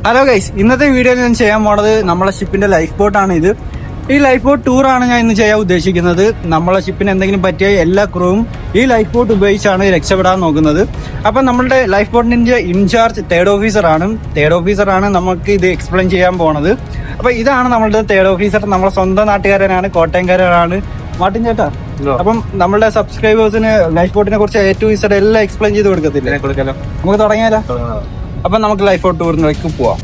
Hello guys, ഇന്നത്തെ വീഡിയോയിൽ ഞാൻ ചെയ്യാൻ പോണത് നമ്മളെ ഷിപ്പിന്റെ ലൈഫ് ബോട്ടാണ് ഇത്. ഈ ലൈഫ് ബോട്ട് ടൂറാണ് ഞാൻ ഇന്ന് ചെയ്യാൻ ഉദ്ദേശിക്കുന്നത്. നമ്മളെ ഷിപ്പിന് എന്തെങ്കിലും പറ്റിയ എല്ലാ ക്രൂവും ഈ ലൈഫ് ബോട്ട് ഉപയോഗിച്ചാണ് രക്ഷപ്പെടാൻ നോക്കുന്നത്. അപ്പം നമ്മളുടെ ലൈഫ് ബോട്ടിന്റെ ഇൻചാർജ് തേർഡ് ഓഫീസറാണ് നമുക്ക് ഇത് എക്സ്പ്ലെയിൻ ചെയ്യാൻ പോണത്. അപ്പൊ ഇതാണ് നമ്മളുടെ തേർഡ് ഓഫീസർ. നമ്മളെ സ്വന്തം നാട്ടുകാരനാണ്, കോട്ടയംകാരനാണ് മാർട്ടിൻ ചേട്ടാ. അപ്പം നമ്മളുടെ സബ്സ്ക്രൈബേഴ്സിന് ലൈഫ് ബോട്ടിനെ കുറിച്ച് A to Z എല്ലാം എക്സ്പ്ലെയിൻ ചെയ്ത് കൊടുക്കത്തില്ലേ? നമുക്ക് തുടങ്ങിയാലോ? അപ്പൊ നമുക്ക് ലൈഫ് ബോട്ട് ടൂറിലേക്ക് പോവാം.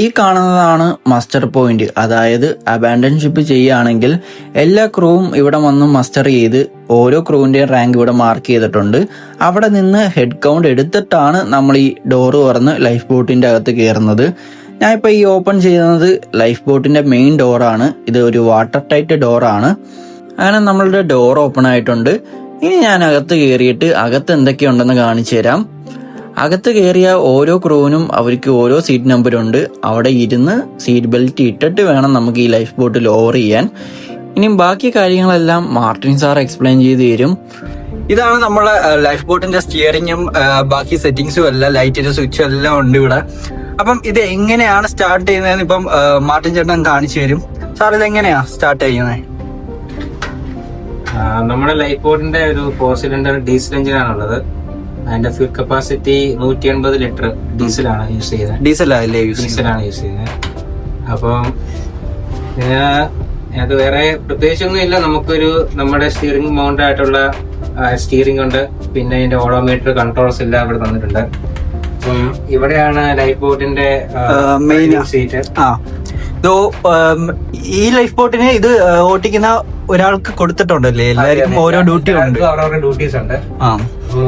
ഈ കാണുന്നതാണ് മസ്റ്റർ പോയിന്റ്. അതായത് അബാൻഡൻ ഷിപ്പ് ചെയ്യുകയാണെങ്കിൽ എല്ലാ ക്രൂവും ഇവിടെ വന്ന് മസ്റ്റർ ചെയ്ത് ഓരോ ക്രൂവിന്റെയും റാങ്ക് ഇവിടെ മാർക്ക് ചെയ്തിട്ടുണ്ട്. അവിടെ നിന്ന് ഹെഡ് കൗണ്ട് എടുത്തിട്ടാണ് നമ്മൾ ഈ ഡോറ് തുറന്ന് ലൈഫ് ബോട്ടിന്റെ അകത്ത് കയറുന്നത്. ഞാനിപ്പോൾ ഈ ഓപ്പൺ ചെയ്യുന്നത് ലൈഫ് ബോട്ടിന്റെ മെയിൻ ഡോറാണ്. ഇത് ഒരു വാട്ടർ ടൈറ്റ് ഡോറാണ്. അങ്ങനെ നമ്മളുടെ ഡോർ ഓപ്പൺ ആയിട്ടുണ്ട്. ഇനി ഞാൻ അകത്ത് കയറിയിട്ട് അകത്ത് എന്തൊക്കെയുണ്ടെന്ന് കാണിച്ചു തരാം. അകത്ത് കയറിയ ഓരോ ക്രൂവിനും അവർക്ക് ഓരോ സീറ്റ് നമ്പറുണ്ട്. അവിടെ ഇരുന്ന് സീറ്റ് ബെൽറ്റ് ഇട്ടിട്ട് വേണം നമുക്ക് ഈ ലൈഫ് ബോട്ട് ലോവർ ചെയ്യാൻ. ഇനി ബാക്കി കാര്യങ്ങളെല്ലാം മാർട്ടിൻ സാർ എക്സ്പ്ലെയിൻ ചെയ്ത് തരും. ഇതാണ് നമ്മളെ ലൈഫ് ബോട്ടിന്റെ സ്റ്റിയറിങ്ങും ബാക്കി സെറ്റിംഗ്സും എല്ലാം, ലൈറ്റിന്റെ സ്വിച്ചും എല്ലാം ഉണ്ട് ഇവിടെ. അപ്പം ഇത് എങ്ങനെയാണ് സ്റ്റാർട്ട് ചെയ്യുന്നതെന്ന് ഇപ്പം മാർട്ടിൻ ചേട്ടൻ കാണിച്ചു തരും. സാർ ഇത് എങ്ങനെയാ സ്റ്റാർട്ട് ചെയ്യുന്നത്? നമ്മുടെ ലൈഫ് ബോട്ടിന്റെ ഒരു 4 സിലിണ്ടർ ഡീസൽ എഞ്ചിനാണുള്ളത്. അതിന്റെ ഫ്യൂൽ കപ്പാസിറ്റി 180 ലിറ്റർ ഡീസലാണ് യൂസ് ചെയ്യുന്നത്. ഡീസലാണ് യൂസ് ചെയ്യുന്നത്. അപ്പം അത് വേറെ പ്രത്യേകിച്ചൊന്നും ഇല്ല. നമുക്കൊരു നമ്മുടെ സ്റ്റിയറിംഗ് മൗണ്ട് ആയിട്ടുള്ള സ്റ്റിയറിംഗ് ഉണ്ട്. പിന്നെ അതിന്റെ ഓഡോമീറ്റർ കൺട്രോൾസ് എല്ലാം ഇവിടെ തന്നിട്ടുണ്ട്. അപ്പം ഇവിടെയാണ് ലൈഫ് ബോട്ടിന്റെ മെയിൻ സീറ്റ്. ഈ ലൈഫ് ബോട്ടിന് ഇത് ഓടിക്കുന്ന ഒരാൾക്ക് കൊടുത്തിട്ടുണ്ടല്ലേ? എല്ലാവർക്കും ഓരോ ഡ്യൂട്ടി ഉണ്ട്, അവരവരുടെ ഡ്യൂട്ടീസ് ഉണ്ട്.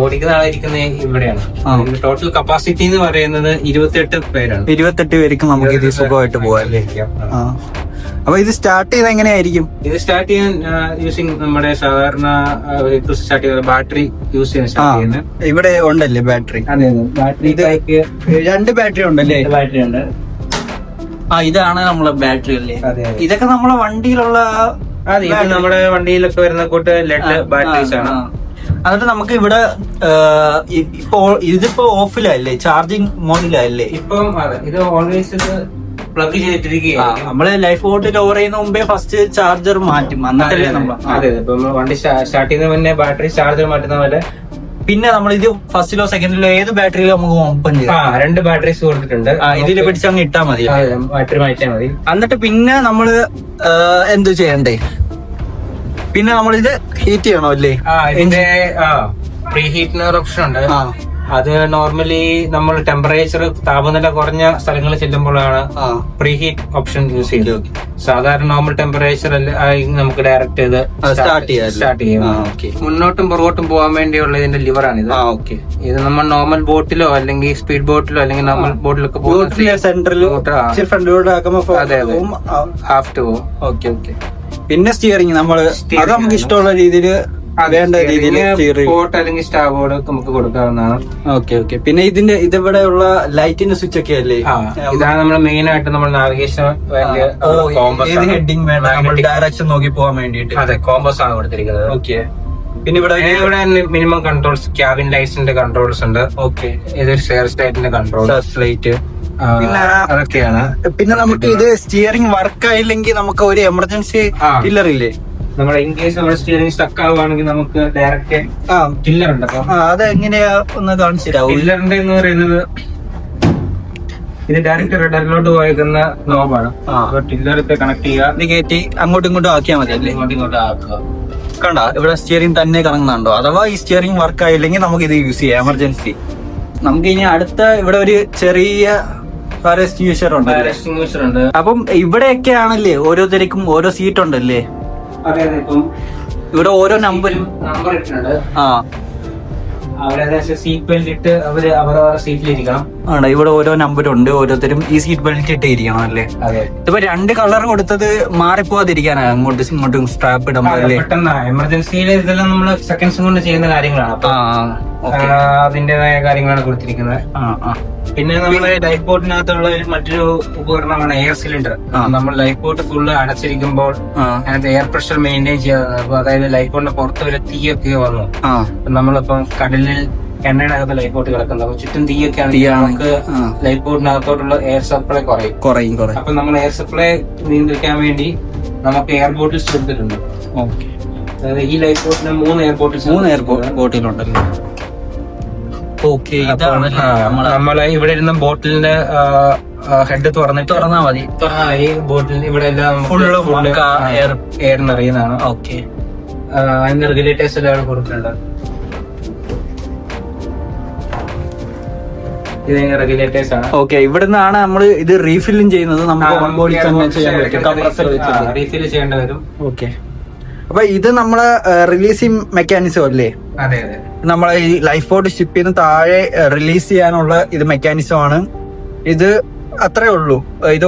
ഓടിക്കുന്ന ആളായിരിക്കുന്നത് ഇവിടെയാണ്. ടോട്ടൽ കപ്പാസിറ്റി എന്ന് പറയുന്നത് 28 പേരാണ്. 28 പേർക്ക് നമുക്ക് ഇത് സുഖമായിട്ട് പോകാല്ലേ? അപ്പൊ ഇത് സ്റ്റാർട്ട് ചെയ്ത് എങ്ങനെയായിരിക്കും? ഇത് സ്റ്റാർട്ട് ചെയ്യാൻ യൂസിങ് നമ്മുടെ സാധാരണ സ്റ്റാർട്ട് ചെയ്യുന്ന ബാറ്ററി യൂസ് ചെയ്യാൻ സ്റ്റാർട്ട് ചെയ്യുന്നത്. ഇവിടെ ഉണ്ടല്ലേ ബാറ്ററി? അതെ, ബാറ്ററി 2 ബാറ്ററി ഉണ്ടല്ലേ? ബാറ്ററി ഉണ്ട്. ഇതാണ് നമ്മളെ ബാറ്ററി അല്ലേ? ഇതൊക്കെ നമ്മളെ വണ്ടിയിലുള്ള ഇത് നമ്മുടെ വണ്ടിയിലൊക്കെ വരുന്ന കൂട്ട് ലെഡ് ബാറ്ററീസ് ആണ്. എന്നിട്ട് നമുക്ക് ഇവിടെ ഇതിപ്പോ ഓഫിലല്ലേ, ചാർജിങ് മോഡിലല്ലേ ഇപ്പം? ഇത് ഓൾവേസ് പ്ലഗ് ചെയ്തിട്ടിരിക്കുകയാണ്. നമ്മള് ലൈഫ് ബോട്ട് ലോവർ ചെയ്യുന്ന മുമ്പേ ഫസ്റ്റ് ചാർജർ മാറ്റും, എന്നിട്ടല്ലേ നമ്മൾ? അതെ, ഇപ്പൊ വണ്ടി സ്റ്റാർട്ട് ചെയ്യുന്ന മുന്നേ ബാറ്ററി ചാർജർ മാറ്റുന്ന പോലെ. പിന്നെ നമ്മൾ ഇത് ഫസ്റ്റിലോ സെക്കൻഡിലോ ഏത് ബാറ്ററിയിലോ നമുക്ക് ഓപ്പൺ ചെയ്യാം. 2 ബാറ്ററീസ് കൊടുത്തിട്ടുണ്ട്. ഇതിൽ പിടിച്ചങ്ങ് ഇട്ടാ മതി, ബാറ്ററി മാറ്റിയാൽ മതി. എന്നിട്ട് പിന്നെ നമ്മള് എന്ത് ചെയ്യണ്ടേ? പിന്നെ നമ്മളിത് ഹീറ്റ് ചെയ്യണോ അല്ലേ? ഇതിന്റെ പ്രീ ഹീറ്റിന് ഓപ്ഷൻ ഉണ്ട്. അത് നോർമലി നമ്മൾ ടെമ്പറേച്ചർ താപനില കുറഞ്ഞ സ്ഥലങ്ങളിൽ ചെല്ലുമ്പോഴാണ് പ്രീ ഹീറ്റ് ഓപ്ഷൻ യൂസ് ചെയ്യുന്നത്. സാധാരണ നോർമൽ ടെമ്പറേച്ചർ നമുക്ക് ഡയറക്റ്റ് ചെയ്ത് സ്റ്റാർട്ട് ചെയ്യാം. മുന്നോട്ടും പുറകോട്ടും പോകാൻ വേണ്ടിയുള്ള ഇതിന്റെ ലിവറാണ് ഇത്. ഇത് നമ്മൾ നോർമൽ ബോട്ടിലോ അല്ലെങ്കിൽ സ്പീഡ് ബോട്ടിലോ അല്ലെങ്കിൽ നോർമൽ ബോട്ടിലൊക്കെ പിന്നെ സ്റ്റിയറിംഗ് നമ്മൾ അത് നമുക്ക് ഇഷ്ടമുള്ള രീതിയിൽ വേണ്ട രീതിയിൽ പോർട്ട് അല്ലെങ്കിൽ സ്റ്റാർ ബോർഡ് നമുക്ക് കൊടുക്കാവുന്നതാണ്. ഓക്കെ. പിന്നെ ഇതിവിടെയുള്ള ലൈറ്റിന്റെ സ്വിച്ച് ഒക്കെ അല്ലേ? ഇതാണ് നമ്മൾ മെയിൻ ആയിട്ട് നമ്മൾ നാവിഗേഷൻ ഹെഡിങ് വേണം, ഡയറക്ഷൻ നോക്കി പോകാൻ വേണ്ടിട്ട്. അതെ, കോമ്പസ് ആണ് കൊടുത്തിരിക്കുന്നത്. ഓക്കെ. പിന്നെ ഇവിടെ മിനിമം കൺട്രോൾസ്, ക്യാബിൻ ലൈറ്റ്സിന്റെ കൺട്രോൾസ് ഉണ്ട്. ഓക്കെ. ഇതൊരു സെയർസ് ലൈറ്റിന്റെ കൺട്രോൾ, ലൈറ്റ്, പിന്നെ അതൊക്കെയാണ്. പിന്നെ നമുക്ക് ഇത് സ്റ്റിയറിംഗ് വർക്ക് ആയില്ലെങ്കിൽ നമുക്ക് ഒരു എമർജൻസി കില്ലർ ഇല്ലേ? നമ്മുടെ ഇൻ കേസ് നമ്മുടെ സ്റ്റിയറിംഗ് സ്റ്റക്ക് ആവുകയാണെങ്കിൽ നമുക്ക് ഡയറക്റ്റ് ടില്ലർ ഉണ്ട്. അത് എങ്ങനെയാ ഒന്ന് കാണിച്ചു തരാം? ടില്ലറിന്റെ എന്ന് പറയുന്നത് ഇത് ഡയറക്റ്റ് റഡറിലോട്ട് പോയേക്കുന്ന നോബാണ്. ടില്ലറൊക്കെ കണക്ട് ചെയ്യുക, ഇത് കയറ്റി അങ്ങോട്ടും ഇങ്ങോട്ടും ആക്കിയാൽ മതി അല്ലേ? ഇങ്ങോട്ടും ആക്കുക. കണ്ട, ഇവിടെ സ്റ്റിയറിംഗ് തന്നെ കറങ്ങുന്നുണ്ടോ? അഥവാ ഈ സ്റ്റിയറിംഗ് വർക്ക് ആയില്ലെങ്കിൽ നമുക്ക് ഇത് യൂസ് ചെയ്യാം എമർജൻസി. നമുക്ക് ഇനി അടുത്ത ഇവിടെ ഒരു ചെറിയ എക്സ്റ്റിങ്വിഷർ ഉണ്ട്. അപ്പം ഇവിടെയൊക്കെ ആണല്ലേ ഓരോരുത്തർക്കും ഓരോ സീറ്റ് ഉണ്ടല്ലേ? അതെ, ഇപ്പം ഇവിടെ ഓരോ നമ്പർ ഇട്ടിട്ടുണ്ട്. അവരേകദേശം സീറ്റ് ബെൽറ്റ് ഇട്ട് അവരവരുടെ സീറ്റിലിരിക്കണം. ആണ്. ഇവിടെ ഓരോ നമ്പറുണ്ട്, ഓരോരുത്തരും ഈ സീറ്റ് ബെൽറ്റ് ഇട്ടിരിക്കണം അല്ലേ? അതെ. ഇതിപ്പോ 2 കളർ കൊടുത്തത് മാറിപ്പോവാതിരിക്കാനാ, അങ്ങോട്ടും ഇങ്ങോട്ടും സ്ട്രാപ്പ് ഇടുമ്പോ അല്ലേ? പെട്ടെന്ന് എമർജൻസിയിൽ ഇതെല്ലാം നമ്മൾ സെക്കൻഡ്സ് കൊണ്ട് ചെയ്യുന്ന കാര്യങ്ങളാണ്. അപ്പൊ അതിന്റേതായ കാര്യങ്ങളാണ് കൊടുത്തിരിക്കുന്നത്. പിന്നെ നമ്മുടെ ലൈഫ് ബോട്ടിനകത്തുള്ള മറ്റൊരു ഉപകരണമാണ് എയർ സിലിണ്ടർ. നമ്മൾ ലൈഫ് ബോട്ട് ഫുള്ള് അടച്ചിരിക്കുമ്പോൾ അതിനകത്ത് എയർ പ്രഷർ മെയിൻറ്റെയിൻ ചെയ്യാതെ, അപ്പൊ അതായത് ലൈഫ് ബോട്ടിന്റെ പുറത്ത് വരെ തീയൊക്കെ വന്നു. നമ്മളിപ്പം കടലിൽ എണ്ണയുടെ ലൈഫ് ബോട്ട് കിടക്കുന്നത്, അപ്പൊ ചുറ്റും തീയൊക്കെ ആണെങ്കിൽ നമുക്ക് ലൈഫ് ബോട്ടിനകത്തോട്ടുള്ള എയർ സപ്ലൈ കുറയും. അപ്പൊ നമ്മൾ എയർ സപ്ലൈ നിയന്ത്രിക്കാൻ വേണ്ടി നമുക്ക് എയർ ബോട്ടിൽസ് കൊടുത്തിട്ടുണ്ട്. അതായത് ഈ ലൈഫ് ബോട്ടിന് 3 എയർ ബോട്ടിലുണ്ടല്ലോ. നമ്മളെ ഇവിടെ ഇരുന്ന ബോട്ടിലിന്റെ ഹെഡ് തുറന്നാ മതി. ഈ ബോട്ടിൽ ഇവിടെ എല്ലാം ഫുള്ള് എയർ നിറയുന്നതാണ്. ഓക്കെ, അതിന്റെ റെഗുലേറ്റേഴ്സ് എല്ലാം കൊടുത്തിട്ടുണ്ട്. ഇത് റെഗുലേറ്റേഴ്സ് ആണ്. ഓക്കെ, ഇവിടെ നിന്നാണ് നമ്മൾ ഇത് റീഫില്ലും ചെയ്യുന്നത്. റീഫിൽ ചെയ്യേണ്ടി വരും. ഓക്കെ, അപ്പൊ ഇത് നമ്മളെ റിലീസിങ് മെക്കാനിസം അല്ലേ? അതെ അതെ. നമ്മളെ ഈ ലൈഫ് ബോട്ട് ഷിപ്പ് ചെയ്യുന്ന താഴെ റിലീസ് ചെയ്യാനുള്ള ഇത് മെക്കാനിസം ആണ്. ഇത് അത്രേ ഉള്ളൂ. ഇത്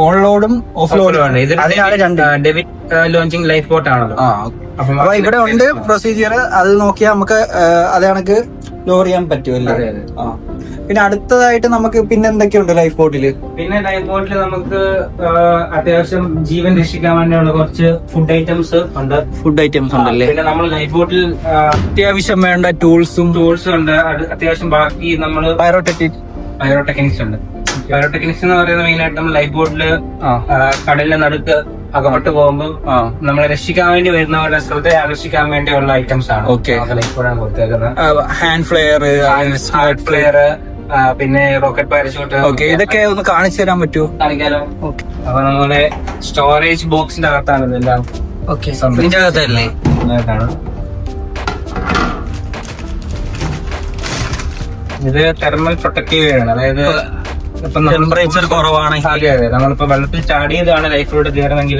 ഓൺ ലോഡും ഓഫ് ലോഡും ആണ്. അതിനാണ് ഡെവിഡ് ലോഞ്ചിങ് ലൈഫ് ബോട്ട് ആണല്ലോ. അപ്പൊ ഇവിടെ ഉണ്ട് പ്രൊസീജിയർ. അത് നോക്കിയാൽ നമുക്ക് അത് കണക്ക് ലോർ ചെയ്യാൻ പറ്റുമല്ലോ. പിന്നെ അടുത്തതായിട്ട് നമുക്ക് പിന്നെ എന്തൊക്കെയുണ്ട് ലൈഫ് ബോട്ടില്? പിന്നെ ലൈഫ് ബോട്ടിൽ നമുക്ക് അത്യാവശ്യം ജീവൻ രക്ഷിക്കാൻ വേണ്ടിയുള്ള കുറച്ച് ഫുഡ് ഐറ്റംസ് ഉണ്ട്. ഉണ്ടല്ലേ? പിന്നെ നമ്മൾ ലൈഫ് ബോട്ടിൽ അത്യാവശ്യം വേണ്ട ടൂൾസും ഉണ്ട്. അത്യാവശ്യം ബാക്കി നമ്മള് പൈറോടെക്നിക്സ് ഉണ്ട്. പൈറോടെക്നിക്സ് എന്ന് പറയുന്നത് മെയിൻ ആയിട്ട് നമ്മൾ ലൈഫ് ബോട്ടില് കടലിലെ നടുക്ക് അകപ്പെട്ട് പോകുമ്പോൾ നമ്മളെ രക്ഷിക്കാൻ വേണ്ടി വരുന്നവരുടെ ശ്രദ്ധ ആകർഷിക്കാൻ വേണ്ടിയുള്ള ഐറ്റംസ് ആണ്. ലൈഫ് ബോട്ടാണ് കൊടുത്തേക്കുന്നത്. ഹാൻഡ് ഫ്ലെയർ, പിന്നെ റോക്കറ്റ് പാരച്യൂട്ട്. ഇതൊക്കെ ഒന്ന് കാണിച്ചു തരാൻ പറ്റുമോ? കാണിക്കാലോ. അപ്പൊ നമ്മുടെ സ്റ്റോറേജ് ബോക്സിന്റെ അകത്താണ് ഇതെല്ലാം. ഇതിന്റെ അകത്തല്ലേ? ഇത് തെർമൽ പ്രൊട്ടക്റ്റീവ് ആണ്. അതായത് ടെമ്പറേച്ചർ കുറവാണെങ്കിൽ, അതെ അതെ, നമ്മളിപ്പോ വെള്ളത്തിൽ ചാടിയതാണ് ലൈഫിലൂടെ കയറുന്നെങ്കിൽ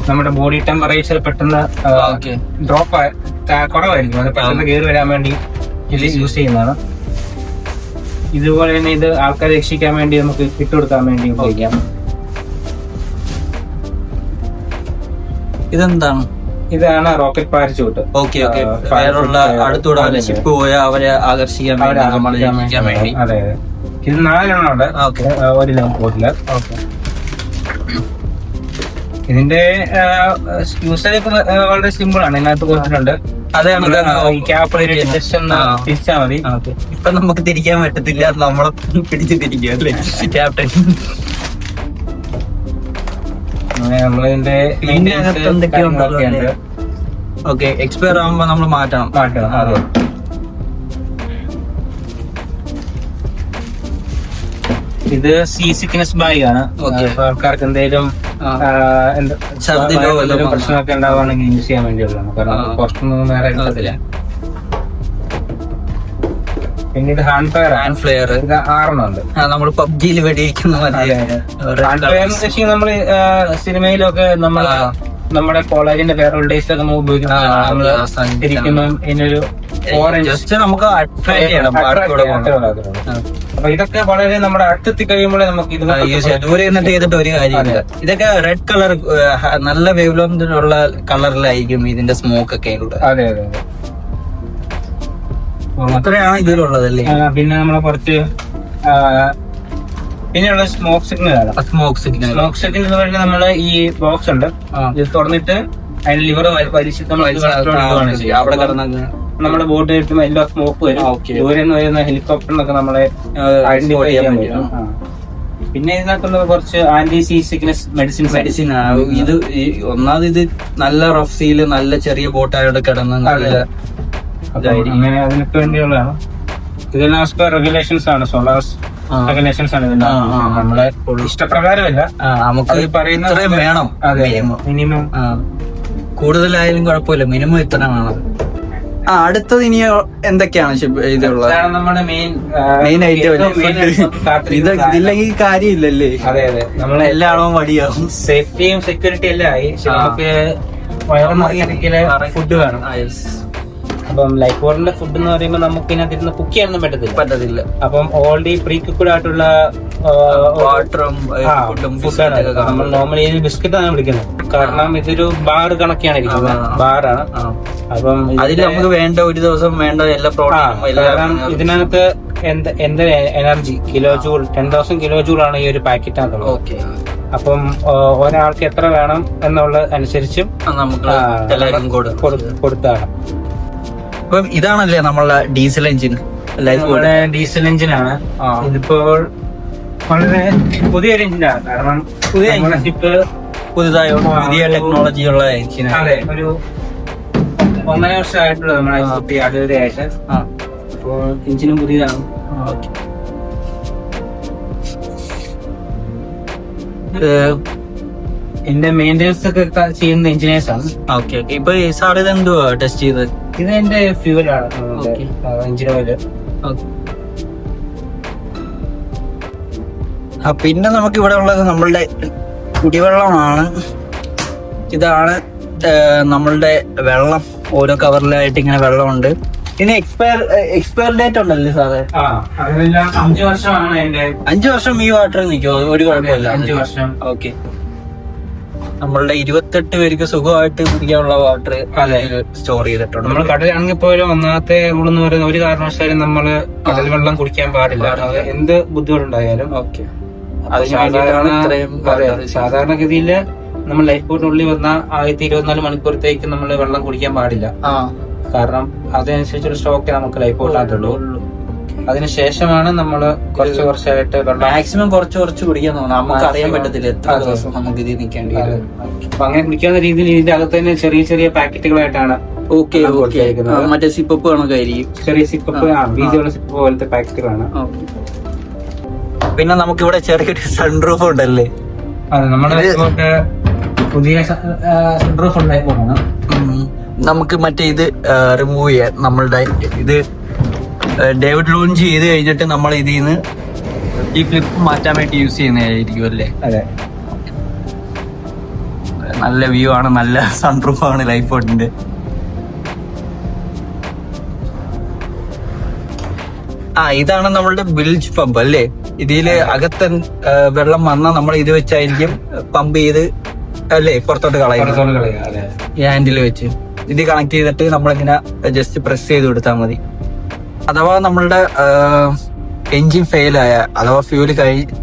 നമ്മുടെ ബോഡി ടെമ്പറേച്ചർ പെട്ടെന്ന് ഡ്രോപ്പ് കുറവായിരിക്കും. അത് പെട്ടെന്ന് കയറി വരാൻ വേണ്ടി ഇത് യൂസ് ചെയ്യുന്നതാണ്. ഇതുപോലെ തന്നെ ഇത് ആൾക്കാരെ രക്ഷിക്കാൻ വേണ്ടി നമുക്ക് ഇട്ടുകൊടുക്കാൻ വേണ്ടി ഉപയോഗിക്കാം. ഇതെന്താണ്? ഇതാണ് റോക്കറ്റ് പാരച്യൂട്ട്. അടുത്തൂടെ ഷിപ്പ് പോയാൽ അവരെ ആകർഷിക്കാൻ വേണ്ടി. അതെ അതെ. ഇത് 4 എണ്ണം ഉണ്ട് ഒരു ലൈഫ് ബോട്ടില്. ഇതിന്റെ യൂസേജ് വളരെ സിമ്പിൾ ആണ്. ഇതിനകത്ത് കൊടുത്തിട്ടുണ്ട്. തിരിച്ചാൽ മതി. ഇപ്പൊ നമുക്ക് തിരിക്കാൻ പറ്റത്തില്ല, നമ്മളെ പിടിച്ച് തിരിക്കുക അല്ലേ ക്യാപ്റ്റൻ? നമ്മളിതിന്റെ ഓക്കെ, എക്സ്പയർ ആകുമ്പോ നമ്മൾ മാറ്റണം. അതെ. ഇത് സീ സിക്നസ് ബാഗ് ആണ്. ആൾക്കാർക്ക് എന്തെങ്കിലും പ്രശ്നമൊക്കെ ഉണ്ടാവുകയാണെങ്കിൽ യൂസ് ചെയ്യാൻ വേണ്ടിയുള്ളതാണ്. കാരണം പുറത്തൊന്നും വേറെ കിട്ടത്തില്ല. പിന്നെ ഇത് ഹാൻഡ് ഫ്ലെയർ. ഇത് 6 ഉണ്ട്. നമ്മൾ പബ്ജിയിൽ വെടിയിരിക്കുന്ന ഹാൻഡ് ഫയർ എന്ന് വെച്ചാൽ നമ്മള് സിനിമയിലൊക്കെ നമ്മുടെ കോളേജിന്റെ ഫെയർവെൽ ഡേയ്സിലൊക്കെ നമ്മൾ ഉപയോഗിക്കുന്ന ഇതിനൊരു ജസ്റ്റ് നമുക്ക് അപ്പൊ ഇതൊക്കെ വളരെ നമ്മുടെ അടുത്തെത്തി കഴിയുമ്പോഴേ നമുക്ക് ഇത് ദൂരെ നിന്നിട്ട് ചെയ്തിട്ട് ഒരു കാര്യമില്ല. ഇതൊക്കെ റെഡ് കളർ, നല്ല വേവ് ലെങ്തിലുള്ള കളറിലായിരിക്കും ഇതിന്റെ സ്മോക്ക് ഒക്കെ. അതെ അതെ. അത്രയാണ് ഇതിലുള്ളതല്ലേ? പിന്നെ നമ്മളെ കുറച്ച് പിന്നെയുള്ള സ്മോക്ക് സിഗ്നൽ എന്ന് പറയുന്നത് നമ്മള് ഈ ബോക്സ് ഉണ്ട്, ഇത് തുറന്നിട്ട് അതിന് ലിവർ വലിച്ചിട്ട് അവിടെ കിടന്ന നമ്മുടെ ബോട്ട് കിട്ടുമ്പോ എല്ലാ സ്മോക്ക് വരും. ദൂരെ നിന്ന് വരുന്ന ഹെലികോപ്റ്ററിനൊക്കെ നമ്മളെ ഐഡന്റിഫൈ ചെയ്യാൻ പറ്റും. പിന്നെ ഇതിനകത്തുള്ള കുറച്ച് ആന്റി സീ സിക്നസ് മെഡിസിൻ ഇത് ഒന്നാമത് ഇത് നല്ല റഫ് സീല് നല്ല ചെറിയ ബോട്ടായോടെ കിടന്ന് അങ്ങനെ അതിനൊക്കെ വേണ്ടിയുള്ളതാണ്. ഇതെല്ലാം ആസ് പെർ റെഗുലേഷൻസ് ആണ്. സോളാർസ് റെഗുലേഷൻസ് ആണ് ഇതിന്റെ. നമ്മളെ ഇഷ്ടപ്രകാരമല്ല, നമുക്ക് പറയുന്നത് വേണം. മിനിമം കൂടുതലായാലും കുഴപ്പമില്ല, മിനിമം ഇത്ര വേണം. അടുത്തത് ഇനി എന്തൊക്കെയാണ് ഇതുള്ളത്? നമ്മുടെ മെയിൻ ഐറ്റം. ഇതില്ലെങ്കിൽ കാര്യമില്ലല്ലേ? അതെ അതെ. നമ്മളെ എല്ലായിടവും മടിയാവും. സേഫ്റ്റിയും സെക്യൂരിറ്റി എല്ലാം ആയി. നമുക്ക് ഫുഡ് വേണം. അപ്പം ലൈഫ് ബോട്ടിന്റെ ഫുഡ് എന്ന് പറയുമ്പോൾ നമുക്ക് ഇതിനകത്ത് ഇരുന്ന് കുക്ക് ചെയ്യാനൊന്നും പറ്റത്തില്ല. അപ്പം ഓൾറെഡി പ്രീ കുക്ക്ഡ് ആയിട്ടുള്ള വാട്ടറും ഫുഡാണ്. നമ്മൾ നോർമലി ബിസ്ക്കറ്റ് ആണ് വിളിക്കുന്നത്. കാരണം ഇതൊരു ബാർ കണക്കെയാണ് ഇരിക്കുന്നത്, ബാറാണ്. അപ്പം അതിൽ നമുക്ക് വേണ്ട ഒരു ദിവസം വേണ്ട എല്ലാ കാരണം ഇതിനകത്ത് എന്ത് energy kilo joule 10,000 kilo joule ആണ് ഈ ഒരു പാക്കറ്റിനകത്തുള്ളത്. അപ്പം ഒരാൾക്ക് എത്ര വേണം എന്നുള്ള അനുസരിച്ചും കൊടുത്താണ്. അപ്പം ഇതാണല്ലേ നമ്മളെ ഡീസൽ എഞ്ചിൻ, ഡീസൽ എഞ്ചിനാണ്. ഇതിപ്പോൾ വളരെ പുതിയൊരു എഞ്ചിനാണ്. കാരണം പുതിയ ടെക്നോളജി ഉള്ള എഞ്ചിനാണ്. അതെ, ഒരു 1.5 വർഷമായിട്ടുള്ളത് നമ്മളെ ആയിട്ട്. അപ്പോൾ എഞ്ചിനും പുതിയതാണ്. എന്റെ മെയിൻ്റെനൻസ് ഒക്കെ ചെയ്യുന്ന എഞ്ചിനീയേഴ്സ് ആണ്. ഓക്കെ. ഇപ്പൊ സാർ ഇത് എന്തുവാ ടെസ്റ്റ് ചെയ്തത്? ഇത് എന്റെ ഫ്യൂവലാണ്, എഞ്ചിൻ ഓയില്. പിന്നെ നമുക്ക് ഇവിടെ ഉള്ളത് നമ്മളുടെ കുടിവെള്ളമാണ്. ഇതാണ് നമ്മളുടെ വെള്ളം. ഓരോ കവറിലായിട്ട് ഇങ്ങനെ വെള്ളമുണ്ട്. ഇതിന് എക്സ്പയർ ഡേറ്റ് ഉണ്ടല്ലേ സാറേ? 5 വർഷമാണ് എന്റെ. 5 വർഷം ഈ വാട്ടർ നിൽക്കുമോ? ഒരു കുഴപ്പമില്ല. 5 വർഷം. ഓക്കെ. നമ്മളുടെ 28 പേർക്ക് സുഖമായിട്ട് കുടിക്കാനുള്ള വാട്ടർ സ്റ്റോർ ചെയ്തിട്ടുണ്ട്. നമ്മൾ കടലാണെങ്കിൽ പോലും ഒന്നാമത്തെ റൂൾ എന്ന് പറയുന്നത് ഒരു കാരണവശാലും നമ്മള് കടൽ വെള്ളം കുടിക്കാൻ പാടില്ല. എന്ത് ബുദ്ധിമുട്ടുണ്ടായാലും. ഓക്കെ. സാധാരണഗതിയില് നമ്മൾ ലൈഫ് ബോട്ടിനുള്ളിൽ വന്ന 24 മണിക്കൂറത്തേക്ക് നമ്മൾ വെള്ളം കുടിക്കാൻ പാടില്ല. കാരണം അതനുസരിച്ചൊരു സ്റ്റോക്ക് നമുക്ക് ലൈഫ് ബോട്ടിനകത്തുള്ളൂ. അതിനുശേഷമാണ് നമ്മൾ കുറച്ചായിട്ട് മാക്സിമം കുറച്ച് കുടിക്കാൻ തോന്നുന്നു. നമുക്ക് അറിയാൻ പറ്റത്തില്ല എത്ര ദിവസം നമുക്ക് ഇത് നിൽക്കേണ്ടി വരും. അപ്പൊ അങ്ങനെ കുടിക്കാവുന്ന രീതിയിൽ ഇതിന്റെ അകത്ത് തന്നെ ചെറിയ ചെറിയ പാക്കറ്റുകളായിട്ടാണ്. ഓക്കെ. മറ്റേ സിപ്പപ്പ് കണക്കായിരിക്കും. ചെറിയ സിപ്പപ്പ്, വീതിയുള്ള സിപ്പപ്പ് പോലത്തെ പാക്കറ്റുകളാണ്. പിന്നെ നമുക്കിവിടെ ചെറിയൊരു സൺറൂഫ് ഉണ്ടല്ലേ? അതെ, നമ്മുടെ പുതിയ സൺറൂഫ് ഉണ്ടായിപ്പോണ്. നമുക്ക് മറ്റേ ഇത് റിമൂവ് ചെയ്യാൻ നമ്മളുടെ ഇത് ഡേവിഡ് ലോഞ്ച് ചെയ്ത് കഴിഞ്ഞിട്ട് നമ്മൾ ഇതിൽ നിന്ന് ഈ ക്ലിപ്പ് മാറ്റാൻ വേണ്ടി യൂസ് ചെയ്യുന്നതായിരിക്കും അല്ലേ? അതെ. നല്ല വ്യൂ ആണ്, നല്ല സൺറൂഫ് ആണ് ലൈഫ് ബോട്ടിന്റെ. ഇതാണ് നമ്മളുടെ ബിൽജ് പമ്പ് അല്ലേ? ഇതില് അകത്ത് വെള്ളം വന്നാൽ നമ്മൾ ഇത് വെച്ചായിരിക്കും പമ്പ് ചെയ്ത് അല്ലേ പുറത്തോട്ട് കളയുന്നത്. ഈ ഹാൻഡിൽ വെച്ച് ഇത് കണക്ട് ചെയ്തിട്ട് നമ്മളിങ്ങനെ ജസ്റ്റ് പ്രസ് ചെയ്ത് കൊടുത്താൽ മതി. അഥവാ നമ്മളുടെ എൻജിൻ ഫെയിൽ ആയ അഥവാ ഫ്യൂല്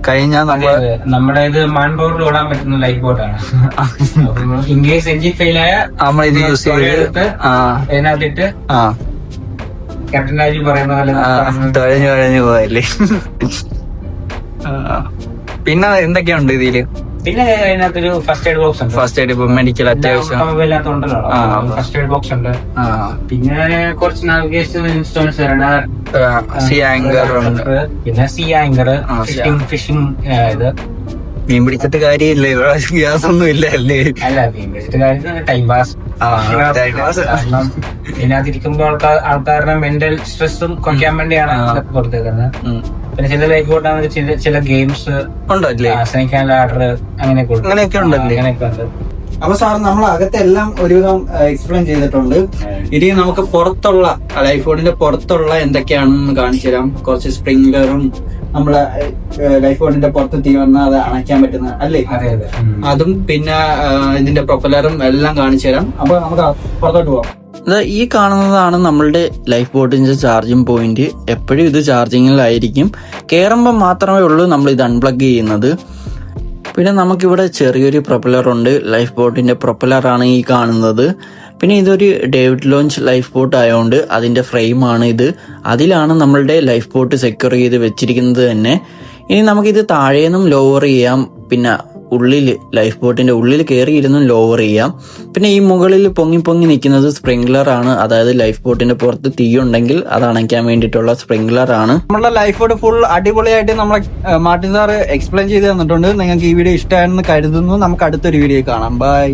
കഴിഞ്ഞാൽ നമ്മുടെ ഇത് മാൻ പവറിൽ ഓടാൻ പറ്റുന്ന ലൈഫ് ബോട്ടാണ്. ഇൻ കേസ് എൻജിൻ ഫെയിൽ ആയ നമ്മൾ ഇത് യൂസ് ചെയ്തിട്ട് അതിനകത്തിട്ട് ക്യാപ്റ്റൻ രാജു പറയുന്ന പോലെ തുഴഞ്ഞു പോയല്ലേ. പിന്നെ എന്തൊക്കെയുണ്ട് ഇതില്? പിന്നെ അതിനകത്തൊരു ഫസ്റ്റ് എയ്ഡ് ബോക്സ് ഉണ്ട്. ഫസ്റ്റ് എയ്ഡ്, ഇപ്പൊ മെഡിക്കൽ അത്യാവശ്യം ഫസ്റ്റ് എയ്ഡ് ബോക്സ് ഉണ്ട്. പിന്നെ കുറച്ച് നാവിഗേഷൻ ഇൻസ്ട്രുമെന്റ്സ്, സീ ആങ്കർ ഉണ്ട്. പിന്നെ സീ ആങ്കർ, ഫിഷിംഗ് ഇത്. മീൻ പിടിച്ചിട്ട് കാര്യമില്ല, ഇവിടെ ഗ്യാസ് ഒന്നും ഇല്ല അല്ലേ? അല്ല, മീൻ പിടിച്ചിട്ട് കാര്യം ടൈം പാസ്. ഇതിനകത്തിരിക്കുമ്പോൾ ആൾക്കാരുടെ മെന്റൽ സ്ട്രെസ്സും കുറയ്ക്കാൻ വേണ്ടിയാണ് പുറത്തേക്കുന്നത്. പിന്നെ ചില ലൈഫ് ബോട്ടാണ് ചില ഗെയിംസ് ഉണ്ടല്ലേ? സ്നേക്ക് ലാഡർ അങ്ങനെയൊക്കെ ഉണ്ടല്ലേ? അങ്ങനെയൊക്കെ ഉണ്ട്. അപ്പൊ സാർ നമ്മൾ അകത്തെല്ലാം ഒരുവിധം എക്സ്പ്ലെയിൻ ചെയ്തിട്ടുണ്ട്. ഇനി നമുക്ക് പുറത്തുള്ള ലൈഫ് ബോട്ടിന്റെ പുറത്തുള്ള എന്തൊക്കെയാണെന്ന് കാണിച്ചു തരാം. കുറച്ച് സ്പ്രിംഗ്ലറും നമ്മളെ ലൈഫ് ബോട്ടിന്റെ പുറത്ത് തീ വന്നാൽ അത് അണയ്ക്കാൻ പറ്റുന്ന അല്ലേ, അതും പിന്നെ ഇതിന്റെ പ്രൊപ്പലറും എല്ലാം കാണിച്ചു തരാം. അപ്പൊ നമുക്ക് പുറത്തോട്ട് പോവാം. ഈ കാണുന്നതാണ് നമ്മളുടെ ലൈഫ് ബോട്ടിന്റെ ചാർജിങ് പോയിന്റ്. എപ്പോഴും ഇത് ചാർജിങ്ങിലായിരിക്കും. കയറുമ്പോൾ മാത്രമേ ഉള്ളൂ നമ്മൾ ഇത് അൺപ്ലഗ് ചെയ്യുന്നത്. പിന്നെ നമുക്കിവിടെ ചെറിയൊരു പ്രൊപ്പലർ ഉണ്ട്. ലൈഫ് ബോട്ടിന്റെ പ്രൊപ്പലറാണ് ഈ കാണുന്നത്. പിന്നെ ഇതൊരു ഡേവിഡ് ലോഞ്ച് ലൈഫ് ബോട്ട് ആയതുകൊണ്ട് അതിന്റെ ഫ്രെയിമാണ് ഇത്. അതിലാണ് നമ്മളുടെ ലൈഫ് ബോട്ട് സെക്യൂർ ചെയ്ത് വെച്ചിരിക്കുന്നത് തന്നെ. ഇനി നമുക്കിത് താഴേന്നും ലോവർ ചെയ്യാം. പിന്നെ ഉള്ളില് ലൈഫ് ബോട്ടിന്റെ ഉള്ളിൽ കയറിയിരുന്നും ലോവർ ചെയ്യാം. പിന്നെ ഈ മുകളിൽ പൊങ്ങി നിൽക്കുന്നത് സ്പ്രിംഗ്ലർ ആണ്. അതായത് ലൈഫ് ബോട്ടിന്റെ പുറത്ത് തീ ഉണ്ടെങ്കിൽ അത് അണയ്ക്കാൻ വേണ്ടിയിട്ടുള്ള സ്പ്രിംഗ്ലർ ആണ്. നമ്മളുടെ ലൈഫ് ബോട്ട് ഫുൾ അടിപൊളിയായിട്ട് നമ്മളെ മാർട്ടിൻ സാർ എക്സ്പ്ലെയിൻ ചെയ്ത് തന്നിട്ടുണ്ട്. നിങ്ങൾക്ക് ഈ വീഡിയോ ഇഷ്ടമായെന്ന് കരുതുന്നു. നമുക്ക് അടുത്തൊരു വീഡിയോ കാണാം. ബൈ.